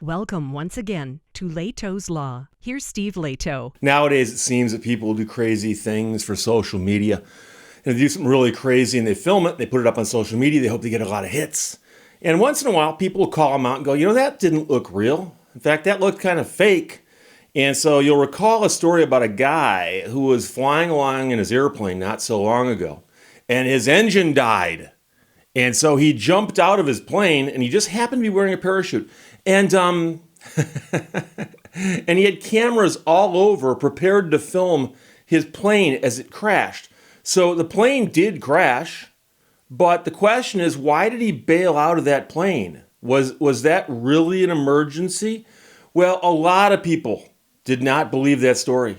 Welcome once again to Lehto's Law. Here's Steve Lehto. Nowadays, it seems that people do crazy things for social media. And they do something really crazy and they film it, they put it up on social media, they hope they get a lot of hits. And once in a while, people will call them out and go, that didn't look real. In fact, that looked kind of fake. And so you'll recall a story about a guy who was flying along in his airplane not so long ago, and his engine died. And so he jumped out of his plane, and he just happened to be wearing a parachute. And and he had cameras all over prepared to film his plane as it crashed. So the plane did crash, but the question is, why did he bail out of that plane? Was that really an emergency? Well, a lot of people did not believe that story.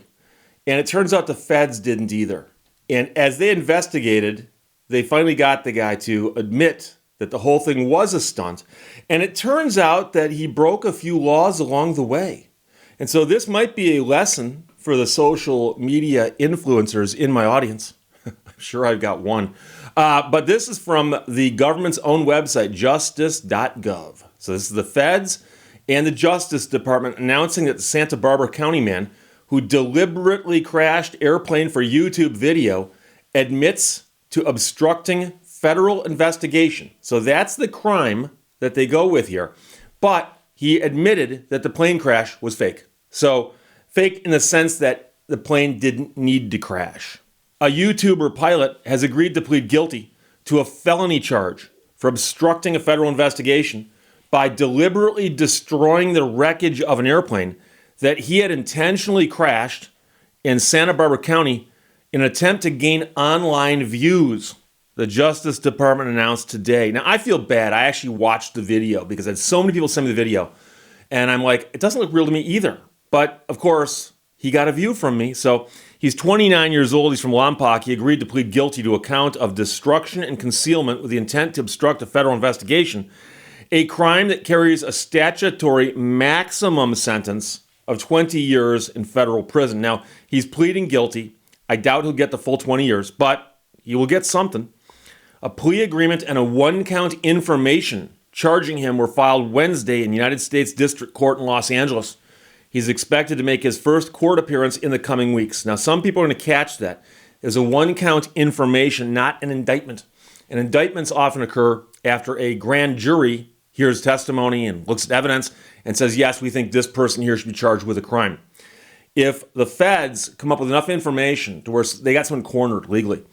And it turns out the feds didn't either. And as they investigated, they finally got the guy to admit that the whole thing was a stunt. And it turns out that he broke a few laws along the way. And so this might be a lesson for the social media influencers in my audience. I'm sure I've got one. But this is from the government's own website, justice.gov. So this is the feds and the Justice Department announcing that the Santa Barbara County man who deliberately crashed airplane for YouTube video admits to obstructing federal investigation. So that's the crime that they go with here. But he admitted that the plane crash was fake. So fake in the sense that the plane didn't need to crash. A YouTuber pilot has agreed to plead guilty to a felony charge for obstructing a federal investigation by deliberately destroying the wreckage of an airplane that he had intentionally crashed in Santa Barbara County in an attempt to gain online views, the Justice Department announced today. Now, I feel bad. I actually watched the video because I had so many people send me the video. And I'm like, it doesn't look real to me either. But, of course, he got a view from me. So he's 29 years old. He's from Lompoc. He agreed to plead guilty to a count of destruction and concealment with the intent to obstruct a federal investigation, a crime that carries a statutory maximum sentence of 20 years in federal prison. Now, he's pleading guilty. I doubt he'll get the full 20 years, but he will get something. A plea agreement and a one-count information charging him were filed Wednesday in the United States District Court in Los Angeles. He's expected to make his first court appearance in the coming weeks. Now, some people are going to catch that. There's a one-count information, not an indictment. And indictments often occur after a grand jury hears testimony and looks at evidence and says, yes, we think this person here should be charged with a crime. If the feds come up with enough information to where they got someone cornered legally,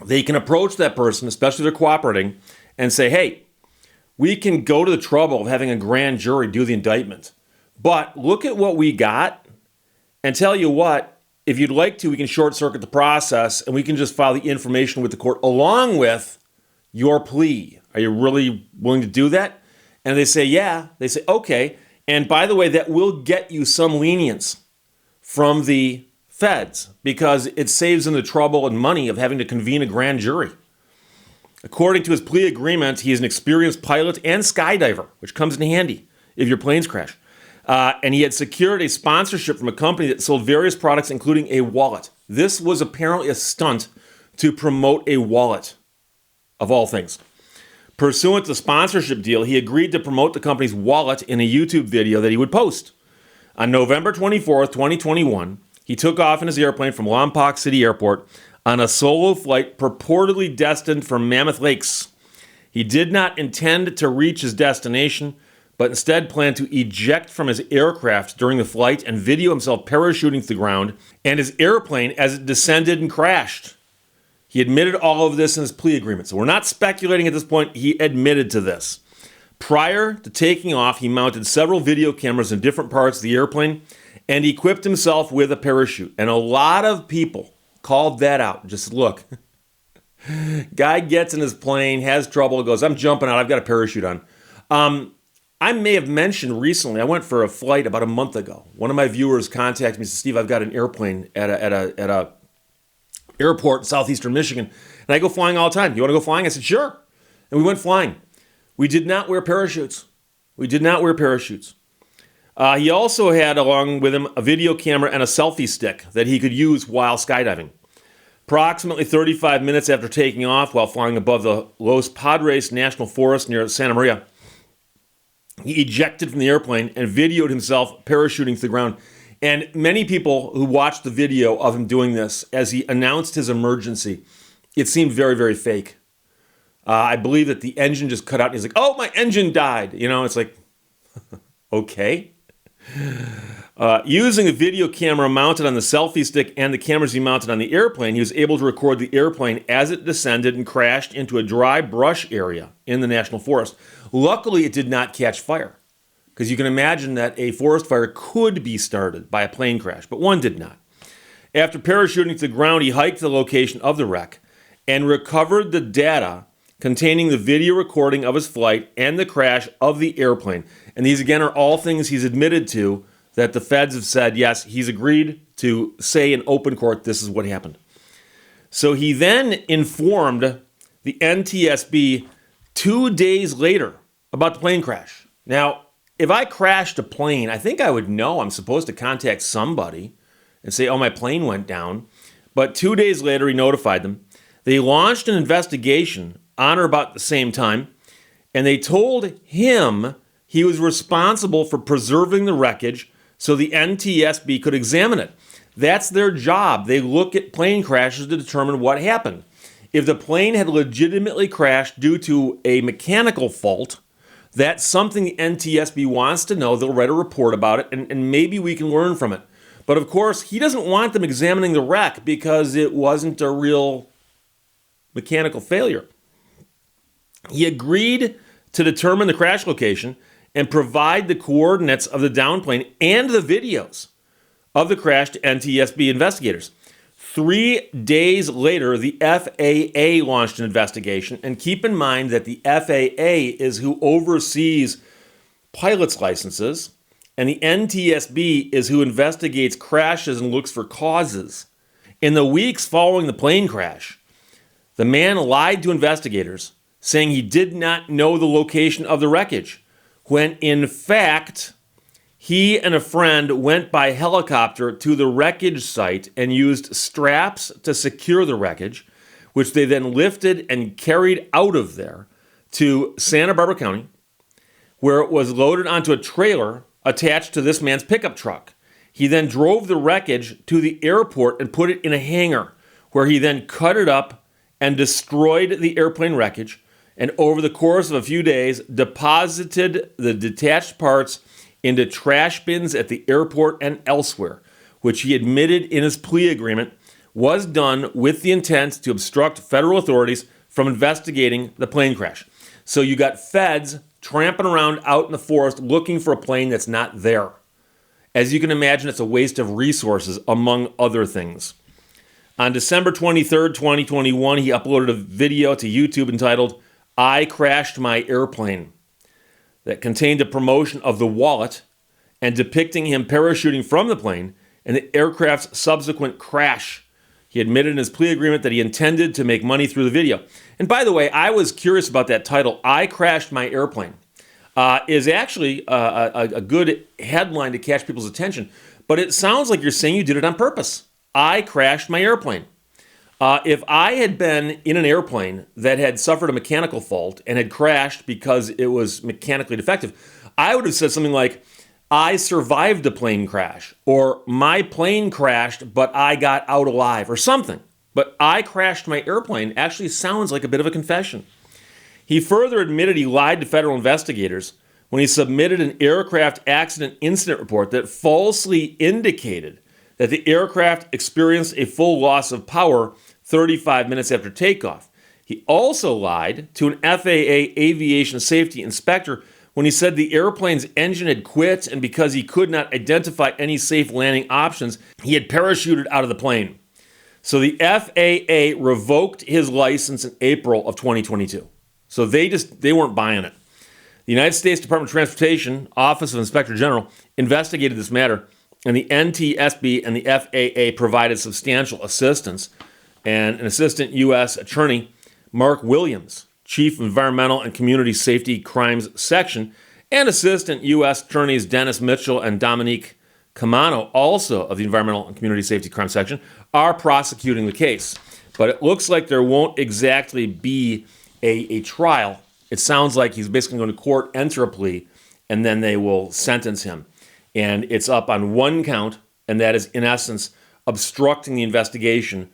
they can approach that person, especially if they're cooperating, and say, hey, we can go to the trouble of having a grand jury do the indictment. But look at what we got and tell you what, if you'd like to, we can short circuit the process and we can just file the information with the court along with your plea. Are you really willing to do that? And they say, yeah. They say, okay. And by the way, that will get you some lenience from the feds because it saves them the trouble and money of having to convene a grand jury. According to his plea agreement, he is an experienced pilot and skydiver, which comes in handy if your planes crash. And he had secured a sponsorship from a company that sold various products, including a wallet. This was apparently a stunt to promote a wallet, of all things. Pursuant to the sponsorship deal, he agreed to promote the company's wallet in a YouTube video that he would post. On November 24th, 2021, he took off in his airplane from Lompoc City Airport on a solo flight purportedly destined for Mammoth Lakes. He did not intend to reach his destination, but instead planned to eject from his aircraft during the flight and video himself parachuting to the ground and his airplane as it descended and crashed. He admitted all of this in his plea agreement. So we're not speculating at this point. He admitted to this. Prior to taking off, he mounted several video cameras in different parts of the airplane and equipped himself with a parachute. And a lot of people called that out. Just look. Guy gets in his plane, has trouble, goes, I'm jumping out, I've got a parachute on. I may have mentioned recently, I went for a flight about a month ago. One of my viewers contacted me and said, Steve, I've got an airplane at a airport in southeastern Michigan, and I go flying all the time. You want to go flying? I said, sure. And we went flying. We did not wear parachutes. He also had along with him a video camera and a selfie stick that he could use while skydiving. Approximately 35 minutes after taking off while flying above the Los Padres National Forest near Santa Maria, He ejected from the airplane and videoed himself parachuting to the ground. And many people who watched the video of him doing this as he announced his emergency, it seemed very, very fake. I believe that the engine just cut out and he's like, oh, my engine died. You know, it's like, okay. Using a video camera mounted on the selfie stick and the cameras he mounted on the airplane, he was able to record the airplane as it descended and crashed into a dry brush area in the national forest. Luckily, it did not catch fire, because you can imagine that a forest fire could be started by a plane crash, but one did not. After parachuting to the ground, he hiked to the location of the wreck and recovered the data containing the video recording of his flight and the crash of the airplane. And these, again, are all things he's admitted to, that the feds have said, yes, he's agreed to say in open court, this is what happened. So he then informed the NTSB 2 days later about the plane crash. Now, if I crashed a plane, I think I would know. I'm supposed to contact somebody and say, oh, my plane went down. But 2 days later, he notified them. They launched an investigation on or about the same time, and they told him he was responsible for preserving the wreckage so the NTSB could examine it. That's their job. They look at plane crashes to determine what happened. If the plane had legitimately crashed due to a mechanical fault, that's something the NTSB wants to know. They'll write a report about it, and maybe we can learn from it. But of course, he doesn't want them examining the wreck because it wasn't a real mechanical failure. He agreed to determine the crash location and provide the coordinates of the downplane and the videos of the crash to NTSB investigators. 3 days later, the FAA launched an investigation. And keep in mind that the FAA is who oversees pilots' licenses, and the NTSB is who investigates crashes and looks for causes. In the weeks following the plane crash, the man lied to investigators, saying he did not know the location of the wreckage, when in fact, he and a friend went by helicopter to the wreckage site and used straps to secure the wreckage, which they then lifted and carried out of there to Santa Barbara County, where it was loaded onto a trailer attached to this man's pickup truck. He then drove the wreckage to the airport and put it in a hangar, where he then cut it up and destroyed the airplane wreckage, and over the course of a few days, deposited the detached parts into trash bins at the airport and elsewhere, which he admitted in his plea agreement was done with the intent to obstruct federal authorities from investigating the plane crash. So you got feds tramping around out in the forest looking for a plane that's not there. As you can imagine, it's a waste of resources, among other things. On December 23rd, 2021, he uploaded a video to YouTube entitled, I Crashed My Airplane, that contained a promotion of the wallet and depicting him parachuting from the plane and the aircraft's subsequent crash. He admitted in his plea agreement that he intended to make money through the video. And by the way, I was curious about that title, I Crashed My Airplane, is actually a good headline to catch people's attention. But it sounds like you're saying you did it on purpose. I crashed my airplane. If I had been in an airplane that had suffered a mechanical fault and had crashed because it was mechanically defective, I would have said something like, I survived a plane crash, or my plane crashed, but I got out alive, or something. But I crashed my airplane actually sounds like a bit of a confession. He further admitted he lied to federal investigators when he submitted an aircraft accident incident report that falsely indicated that the aircraft experienced a full loss of power 35 minutes after takeoff. He also lied to an FAA aviation safety inspector when he said the airplane's engine had quit, and because he could not identify any safe landing options, he had parachuted out of the plane. So the FAA revoked his license in April of 2022. So they weren't buying it. The United States Department of Transportation, Office of Inspector General, investigated this matter, and the NTSB and the FAA provided substantial assistance. And an assistant U.S. attorney, Mark Williams, Chief of Environmental and Community Safety Crimes Section, and Assistant U.S. Attorneys Dennis Mitchell and Dominique Camano, also of the Environmental and Community Safety Crimes Section, are prosecuting the case. But it looks like there won't exactly be a trial. It sounds like he's basically going to court, enter a plea, and then they will sentence him. And it's up on one count, and that is, in essence, obstructing the investigation.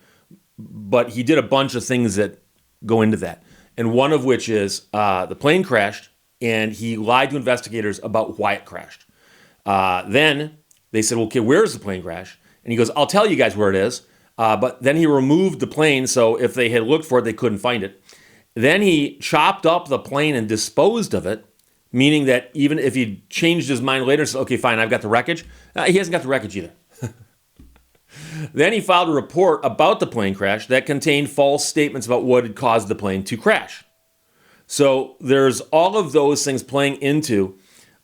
But he did a bunch of things that go into that. And one of which is the plane crashed, and he lied to investigators about why it crashed. Then they said, well, okay, where's the plane crash? And he goes, I'll tell you guys where it is. But then he removed the plane, so if they had looked for it, they couldn't find it. Then he chopped up the plane and disposed of it, meaning that even if he changed his mind later and said, okay, fine, I've got the wreckage, he hasn't got the wreckage either. Then he filed a report about the plane crash that contained false statements about what had caused the plane to crash. So there's all of those things playing into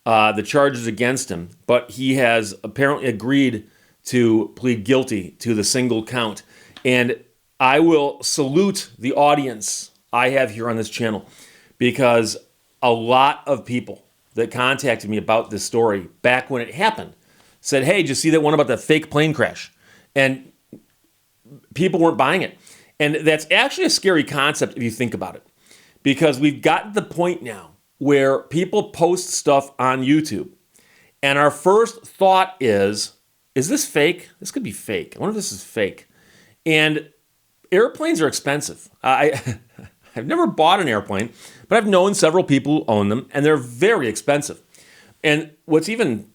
the charges against him, but he has apparently agreed to plead guilty to the single count. And I will salute the audience I have here on this channel, because a lot of people that contacted me about this story back when it happened said, hey, did you see that one about the fake plane crash? And people weren't buying it. And that's actually a scary concept if you think about it, because we've gotten to the point now where people post stuff on YouTube, and our first thought is this fake? This could be fake. I wonder if this is fake. And airplanes are expensive. I've never bought an airplane, but I've known several people who own them, and they're very expensive. And what's even,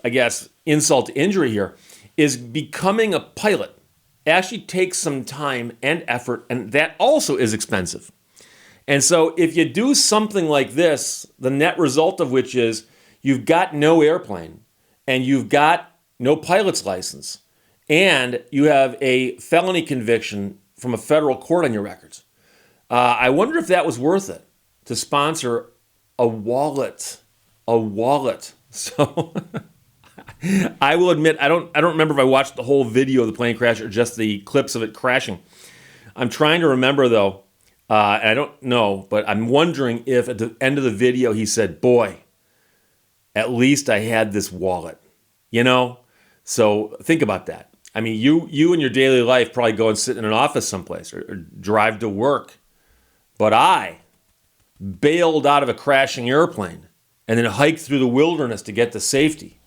I guess, insult to injury here is becoming a pilot actually takes some time and effort, and that also is expensive. And so if you do something like this, the net result of which is you've got no airplane, and you've got no pilot's license, and you have a felony conviction from a federal court on your records, I wonder if that was worth it to sponsor a wallet. So I will admit, I don't remember if I watched the whole video of the plane crash or just the clips of it crashing. I'm trying to remember, though, and I don't know, but I'm wondering if at the end of the video he said, boy, at least I had this wallet, you know? So think about that. I mean, you in your daily life probably go and sit in an office someplace or drive to work. But I bailed out of a crashing airplane and then hiked through the wilderness to get to safety.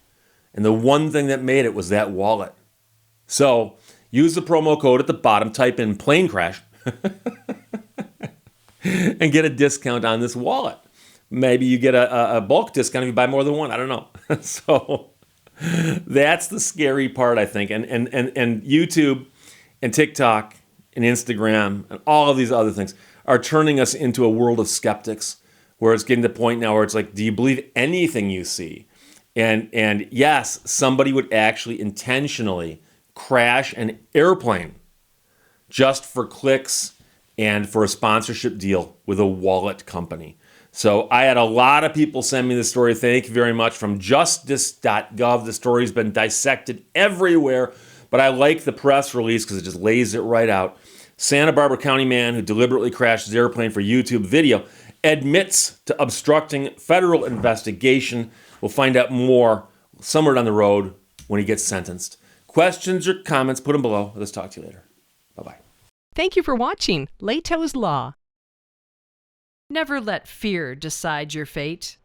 And the one thing that made it was that wallet. So use the promo code at the bottom, type in plane crash, and get a discount on this wallet. Maybe you get a bulk discount if you buy more than one. I don't know. So that's the scary part, I think. And YouTube and TikTok and Instagram and all of these other things are turning us into a world of skeptics, where it's getting to the point now where it's like, do you believe anything you see? And yes, somebody would actually intentionally crash an airplane just for clicks and for a sponsorship deal with a wallet company. So I had a lot of people send me the story. Thank you very much. From justice.gov. The story's been dissected everywhere, but I like the press release because it just lays it right out. Santa Barbara County man who deliberately crashed his airplane for YouTube video admits to obstructing federal investigation. We'll find out more somewhere down the road when he gets sentenced. Questions or comments, put them below. Let's talk to you later. Bye-bye. Thank you for watching Lehto's Law. Never let fear decide your fate.